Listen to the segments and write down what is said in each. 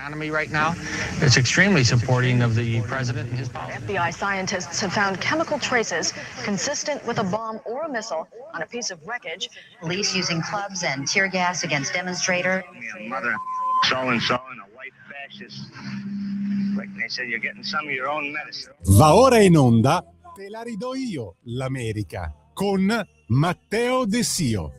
economy right now. It's extremely supporting of the president and his policy. FBI scientists have found chemical traces consistent with a bomb or a missile on a piece of wreckage. Police using clubs and tear gas against demonstrators. Mother, so-and-so and a white fascist. Like they said, you're getting some of your own medicine. Va ora in onda Te la ridò io, l'America, con Matteo De Sio.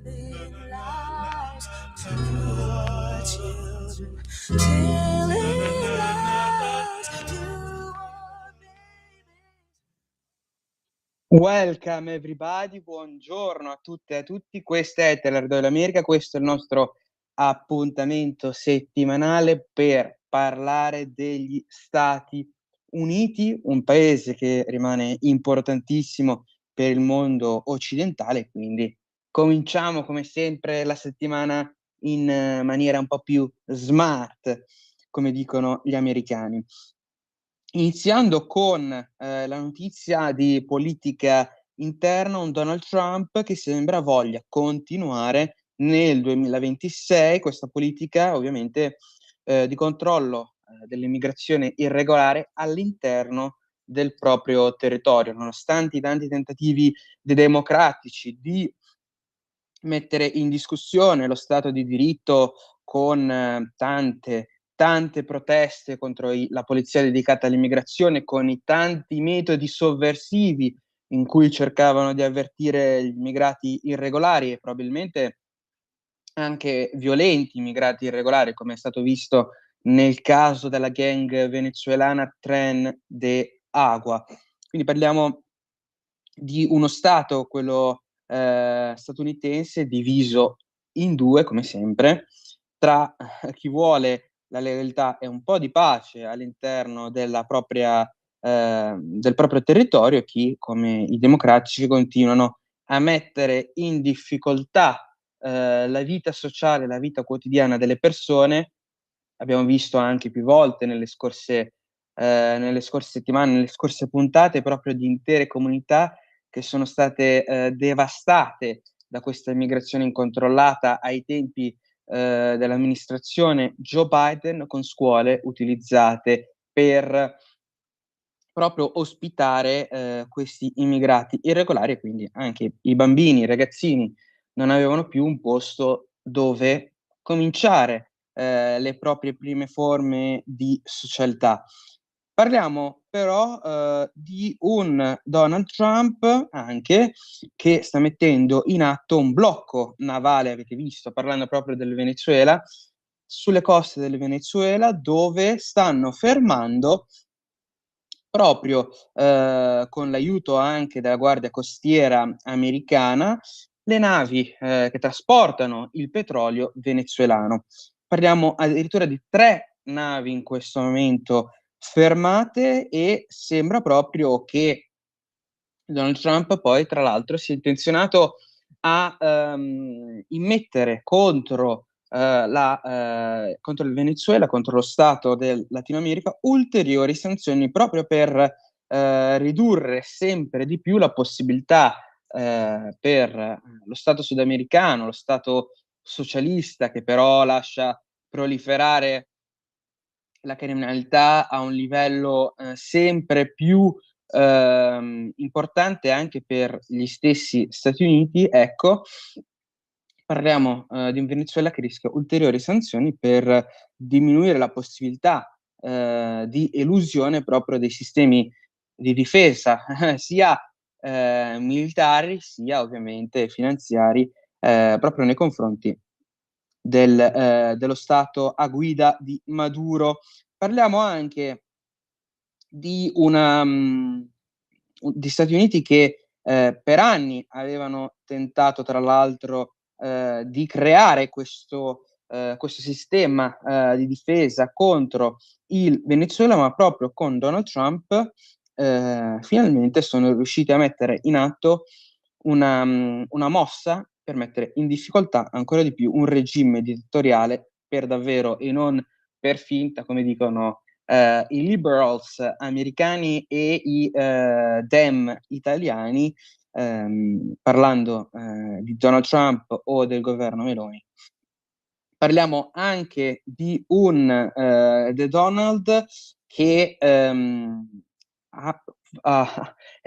Welcome everybody, buongiorno a tutte e a tutti, questa è Te la ridò io l'America, questo è il nostro appuntamento settimanale per parlare degli Stati Uniti, un paese che rimane importantissimo per il mondo occidentale, quindi cominciamo come sempre la settimana in maniera un po' più smart, come dicono gli americani. Iniziando con la notizia di politica interna, un Donald Trump che sembra voglia continuare nel 2026 questa politica ovviamente di controllo dell'immigrazione irregolare all'interno del proprio territorio, nonostante i tanti tentativi dei democratici di mettere in discussione lo Stato di diritto con tante proteste contro la polizia dedicata all'immigrazione, con i tanti metodi sovversivi in cui cercavano di avvertire gli immigrati irregolari e probabilmente anche violenti immigrati irregolari, come è stato visto nel caso della gang venezuelana Tren de Agua. Quindi parliamo di uno Stato, quello statunitense, diviso in due, come sempre, tra chi vuole la legalità e un po' di pace all'interno del proprio territorio e chi, come i democratici, continuano a mettere in difficoltà la vita sociale, la vita quotidiana delle persone. Abbiamo visto anche più volte nelle scorse settimane, nelle scorse puntate, proprio di intere comunità che sono state devastate da questa immigrazione incontrollata ai tempi dell'amministrazione Joe Biden, con scuole utilizzate per proprio ospitare questi immigrati irregolari, e quindi anche i bambini, i ragazzini non avevano più un posto dove cominciare le proprie prime forme di socialità. Parliamo però di un Donald Trump anche che sta mettendo in atto un blocco navale, avete visto, parlando proprio del Venezuela, sulle coste del Venezuela, dove stanno fermando proprio con l'aiuto anche della Guardia Costiera americana le navi che trasportano il petrolio venezuelano. Parliamo addirittura di 3 navi in questo momento fermate e sembra proprio che Donald Trump poi, tra l'altro, sia intenzionato a immettere contro il Venezuela, contro lo Stato del Latino America, ulteriori sanzioni proprio per ridurre sempre di più la possibilità per lo Stato sudamericano, lo Stato socialista che però lascia proliferare la criminalità a un livello sempre più importante anche per gli stessi Stati Uniti. Ecco, parliamo di un Venezuela che rischia ulteriori sanzioni per diminuire la possibilità di elusione proprio dei sistemi di difesa sia militari sia ovviamente finanziari proprio nei confronti dello Stato a guida di Maduro. Parliamo anche di di Stati Uniti che per anni avevano tentato, tra l'altro, di creare questo sistema di difesa contro il Venezuela, ma proprio con Donald Trump finalmente sono riusciti a mettere in atto una mossa per mettere in difficoltà ancora di più un regime dittatoriale per davvero e non per finta, come dicono i liberals americani e i Dem italiani, parlando di Donald Trump o del governo Meloni. Parliamo anche di un The Donald, che è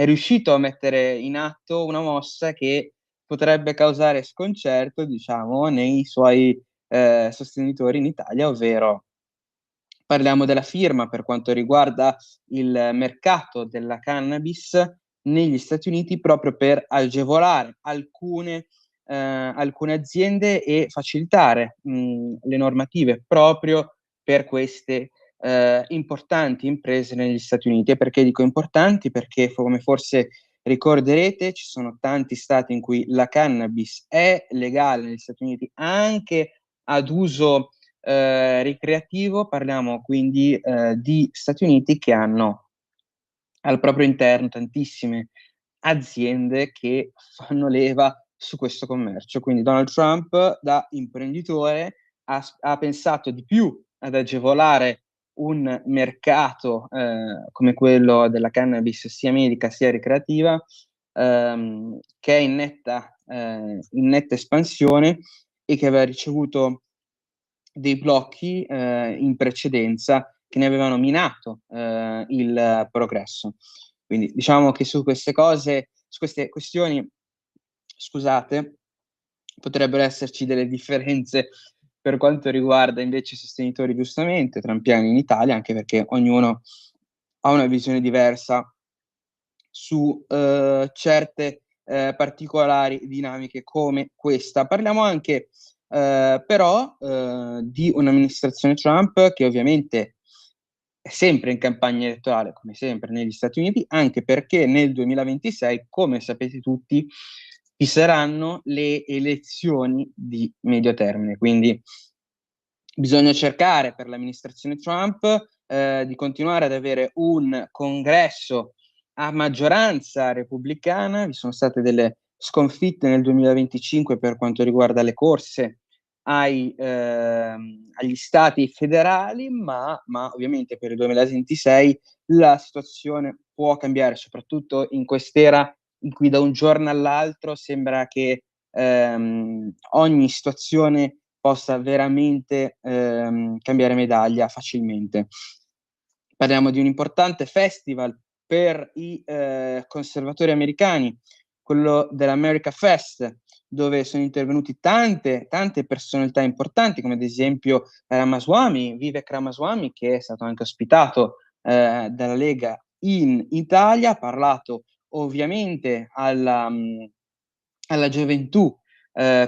riuscito a mettere in atto una mossa che potrebbe causare sconcerto, diciamo, nei suoi sostenitori in Italia, ovvero parliamo della firma per quanto riguarda il mercato della cannabis negli Stati Uniti, proprio per agevolare alcune aziende e facilitare le normative proprio per queste importanti imprese negli Stati Uniti. E perché dico importanti? Perché, come forse ricorderete, ci sono tanti stati in cui la cannabis è legale negli Stati Uniti anche ad uso ricreativo. Parliamo quindi di Stati Uniti che hanno al proprio interno tantissime aziende che fanno leva su questo commercio. Quindi Donald Trump, da imprenditore, ha pensato di più ad agevolare un mercato come quello della cannabis, sia medica sia ricreativa, che è in netta espansione e che aveva ricevuto dei blocchi in precedenza che ne avevano minato il progresso. Quindi diciamo che su queste cose, su queste questioni, scusate, potrebbero esserci delle differenze per quanto riguarda invece i sostenitori, giustamente, trampiani in Italia, anche perché ognuno ha una visione diversa su certe particolari dinamiche come questa. Parliamo anche però di un'amministrazione Trump che ovviamente è sempre in campagna elettorale, come sempre negli Stati Uniti, anche perché nel 2026, come sapete tutti, ci saranno le elezioni di medio termine. Quindi bisogna cercare per l'amministrazione Trump di continuare ad avere un congresso a maggioranza repubblicana. Vi sono state delle sconfitte nel 2025 per quanto riguarda le corse agli stati federali, ma ovviamente per il 2026 la situazione può cambiare, soprattutto in quest'era in cui da un giorno all'altro sembra che ogni situazione possa veramente cambiare medaglia facilmente. Parliamo di un importante festival per i conservatori americani, quello dell'America Fest, dove sono intervenuti tante personalità importanti, come ad esempio Vivek Ramaswamy, che è stato anche ospitato dalla Lega in Italia, ha parlato ovviamente alla gioventù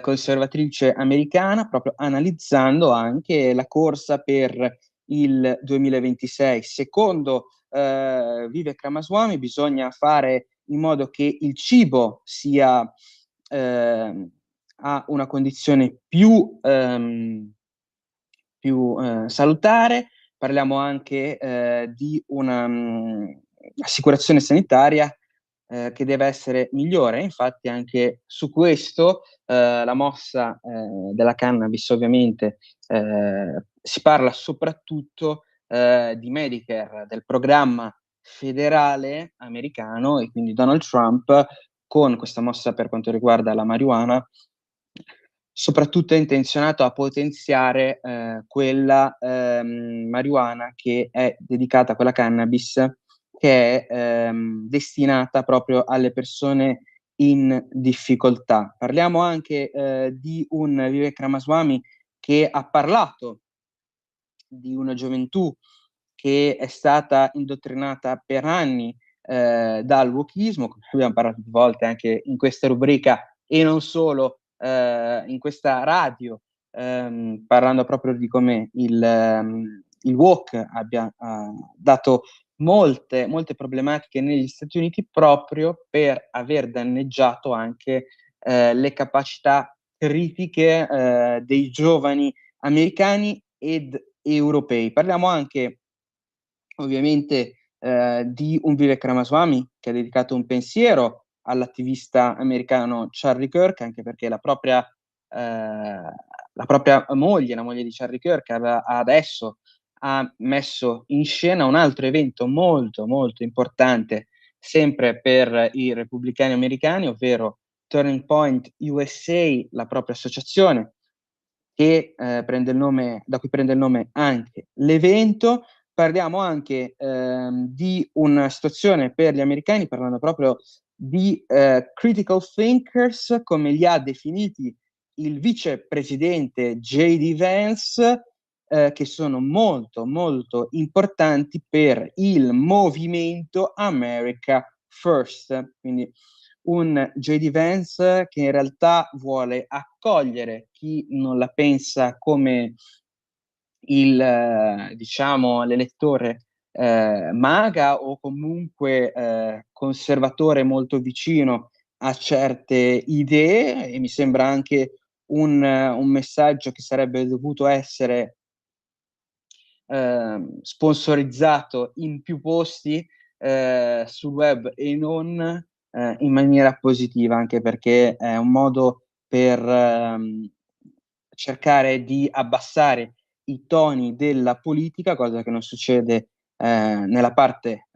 conservatrice americana, proprio analizzando anche la corsa per il 2026. Secondo Vivek Ramaswamy bisogna fare in modo che il cibo sia a una condizione più salutare. Parliamo anche di una assicurazione sanitaria che deve essere migliore. Infatti anche su questo la mossa della cannabis, ovviamente si parla soprattutto di Medicare, del programma federale americano, e quindi Donald Trump con questa mossa per quanto riguarda la marijuana soprattutto è intenzionato a potenziare quella marijuana che è dedicata a quella cannabis che è destinata proprio alle persone in difficoltà. Parliamo anche di un Vivek Ramaswamy che ha parlato di una gioventù che è stata indottrinata per anni dal wokismo, come abbiamo parlato più volte anche in questa rubrica e non solo in questa radio, parlando proprio di come il woke abbia dato molte problematiche negli Stati Uniti proprio per aver danneggiato anche le capacità critiche dei giovani americani ed europei. Parliamo anche ovviamente di un Vivek Ramaswamy che ha dedicato un pensiero all'attivista americano Charlie Kirk, anche perché la propria moglie, la moglie di Charlie Kirk, adesso ha messo in scena un altro evento molto importante sempre per i repubblicani americani, ovvero Turning Point USA, la propria associazione da cui prende il nome anche l'evento. Parliamo anche di una situazione per gli americani, parlando proprio di critical thinkers, come li ha definiti il vicepresidente J.D. Vance, che sono molto molto importanti per il movimento America First. Quindi un J.D. Vance che in realtà vuole accogliere chi non la pensa come diciamo, l'elettore MAGA, o comunque conservatore molto vicino a certe idee, e mi sembra anche un messaggio che sarebbe dovuto essere sponsorizzato in più posti sul web, e non in maniera positiva, anche perché è un modo per cercare di abbassare i toni della politica, cosa che non succede nella parte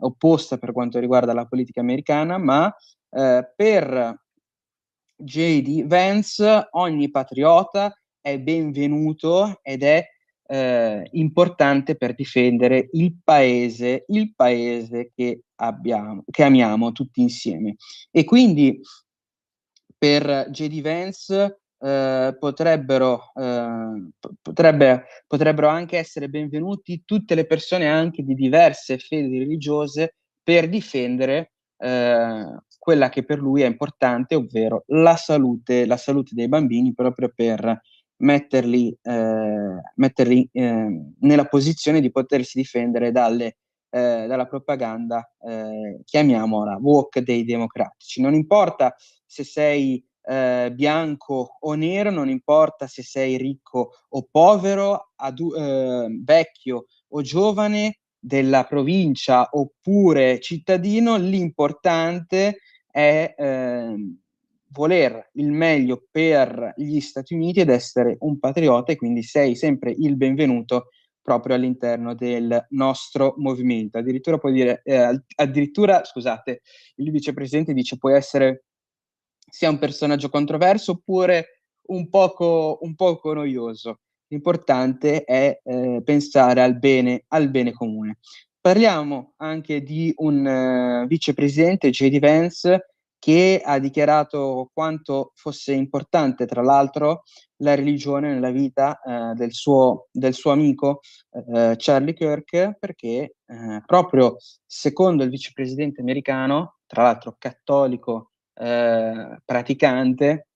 opposta per quanto riguarda la politica americana, ma per J.D. Vance ogni patriota è benvenuto ed è importante per difendere il paese che amiamo tutti insieme. E quindi per J.D. Vance potrebbero anche essere benvenuti tutte le persone anche di diverse fedi religiose, per difendere quella che per lui è importante, ovvero la salute dei bambini, proprio per metterli nella posizione di potersi difendere dalla propaganda, chiamiamola woke, dei democratici. Non importa se sei bianco o nero, non importa se sei ricco o povero, vecchio o giovane, della provincia oppure cittadino, l'importante è voler il meglio per gli Stati Uniti ed essere un patriota, e quindi sei sempre il benvenuto proprio all'interno del nostro movimento. Addirittura puoi dire, scusate, il vicepresidente dice puoi essere sia un personaggio controverso oppure un poco noioso. L'importante è pensare al bene comune. Parliamo anche di un vicepresidente, J.D. Vance, che ha dichiarato quanto fosse importante, tra l'altro, la religione nella vita del suo amico Charlie Kirk, perché proprio secondo il vicepresidente americano, tra l'altro cattolico praticante,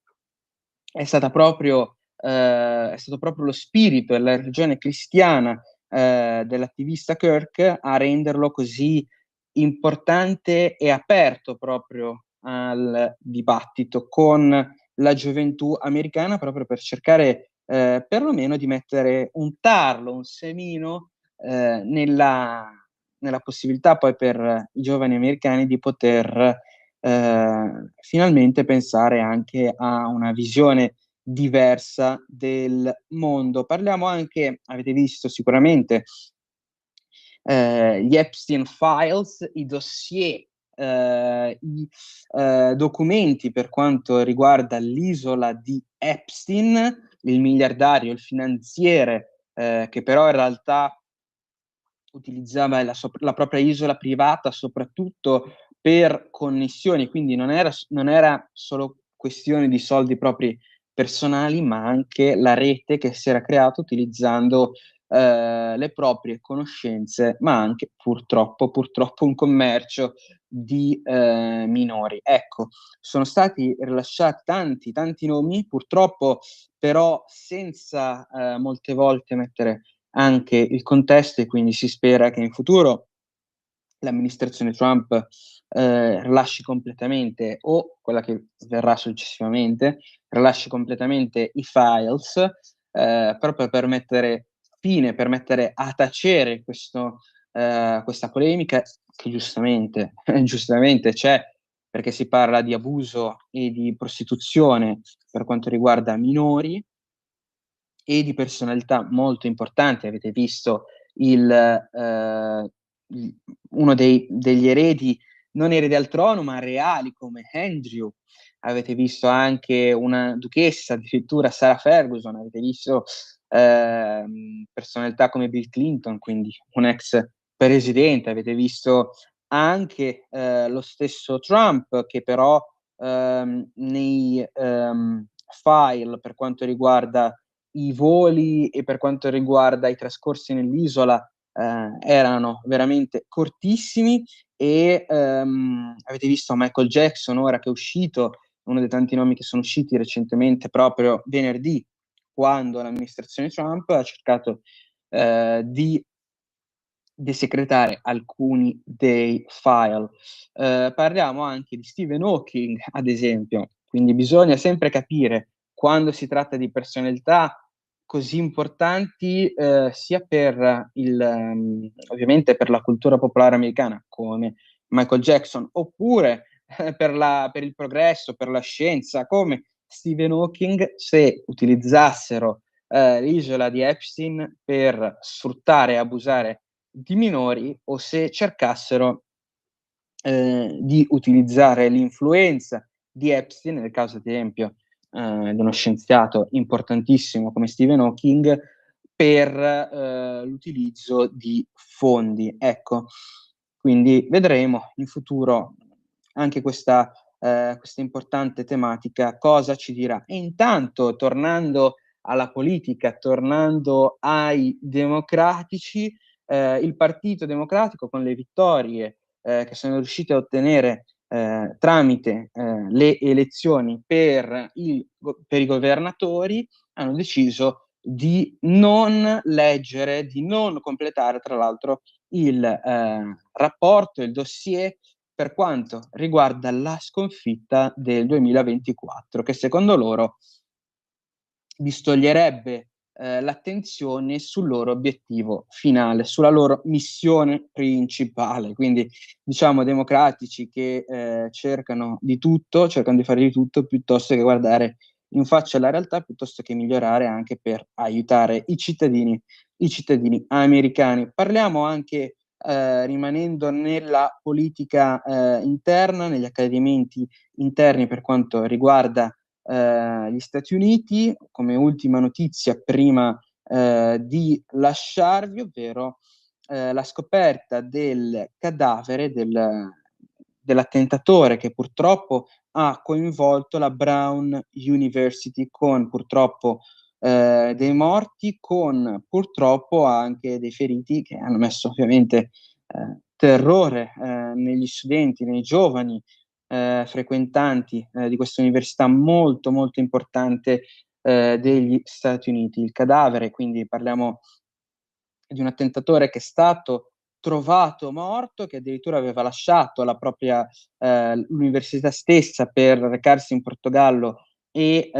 è stato proprio lo spirito e la religione cristiana dell'attivista Kirk a renderlo così importante e aperto proprio al dibattito con la gioventù americana, proprio per cercare perlomeno di mettere un tarlo, un semino nella possibilità poi per i giovani americani di poter finalmente pensare anche a una visione diversa del mondo. Parliamo anche, avete visto sicuramente, gli Epstein Files, i dossier, i documenti per quanto riguarda l'isola di Epstein, il miliardario, il finanziere, che però in realtà utilizzava la propria isola privata soprattutto per connessioni, quindi non era solo questione di soldi propri personali, ma anche la rete che si era creata utilizzando le proprie conoscenze, ma anche purtroppo un commercio di minori. Ecco, sono stati rilasciati tanti nomi, purtroppo però senza molte volte mettere anche il contesto, e quindi si spera che in futuro l'amministrazione Trump rilasci completamente, o quella che verrà successivamente, rilasci completamente i files, proprio per mettere a tacere questa polemica che giustamente c'è, perché si parla di abuso e di prostituzione per quanto riguarda minori e di personalità molto importanti. Avete visto uno degli eredi, non eredi al trono, ma reali, come Andrew, avete visto anche una duchessa, addirittura Sarah Ferguson, avete visto personalità come Bill Clinton, quindi un ex presidente, avete visto anche lo stesso Trump, che però nei file per quanto riguarda i voli e per quanto riguarda i trascorsi nell'isola erano veramente cortissimi, e avete visto Michael Jackson, ora che è uscito, uno dei tanti nomi che sono usciti recentemente, proprio venerdì, quando l'amministrazione Trump ha cercato di desecretare alcuni dei file. Parliamo anche di Stephen Hawking, ad esempio, quindi bisogna sempre capire quando si tratta di personalità così importanti, sia per ovviamente per la cultura popolare americana, come Michael Jackson, oppure per il progresso, per la scienza, come Stephen Hawking, se utilizzassero l'isola di Epstein per sfruttare e abusare di minori, o se cercassero di utilizzare l'influenza di Epstein, nel caso ad esempio di uno scienziato importantissimo come Stephen Hawking, per l'utilizzo di fondi. Ecco, quindi vedremo in futuro anche questa importante tematica cosa ci dirà. E intanto, tornando alla politica, tornando ai democratici, il Partito Democratico, con le vittorie che sono riusciti a ottenere tramite le elezioni per i governatori, hanno deciso di non leggere, di non completare, tra l'altro, il rapporto, il dossier per quanto riguarda la sconfitta del 2024, che secondo loro distoglierebbe l'attenzione sul loro obiettivo finale, sulla loro missione principale. Quindi diciamo democratici che cercano di fare di tutto piuttosto che guardare in faccia alla realtà, piuttosto che migliorare anche per aiutare i cittadini americani. Parliamo anche rimanendo nella politica interna, negli accadimenti interni per quanto riguarda gli Stati Uniti, come ultima notizia prima di lasciarvi, ovvero la scoperta del cadavere dell'attentatore che purtroppo ha coinvolto la Brown University, con purtroppo dei morti, con purtroppo anche dei feriti, che hanno messo ovviamente terrore negli studenti, nei giovani frequentanti di questa università molto molto importante degli Stati Uniti. Il cadavere, quindi parliamo di un attentatore che è stato trovato morto, che addirittura aveva lasciato la propria l'università stessa per recarsi in Portogallo e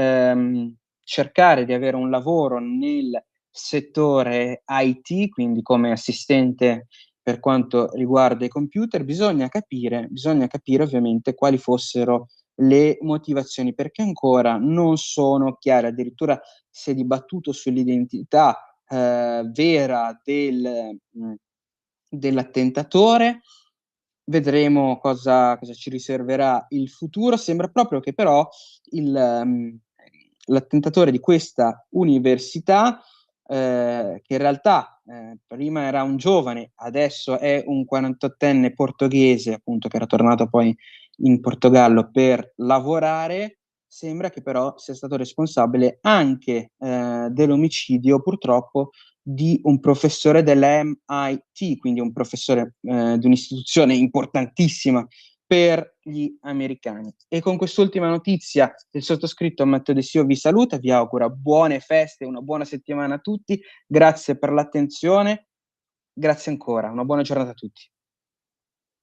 cercare di avere un lavoro nel settore IT, quindi come assistente per quanto riguarda i computer. Bisogna capire ovviamente quali fossero le motivazioni, perché ancora non sono chiare. Addirittura si è dibattuto sull'identità vera dell'attentatore. Vedremo cosa ci riserverà il futuro. Sembra proprio che però l'attentatore di questa università, che in realtà prima era un giovane, adesso è un 48enne portoghese, appunto, che era tornato poi in Portogallo per lavorare, sembra che però sia stato responsabile anche dell'omicidio, purtroppo, di un professore dell'MIT, quindi un professore di un'istituzione importantissima per gli americani. E con quest'ultima notizia il sottoscritto Matteo De Sio vi saluta, vi augura buone feste, una buona settimana a tutti, grazie per l'attenzione, grazie ancora, una buona giornata a tutti.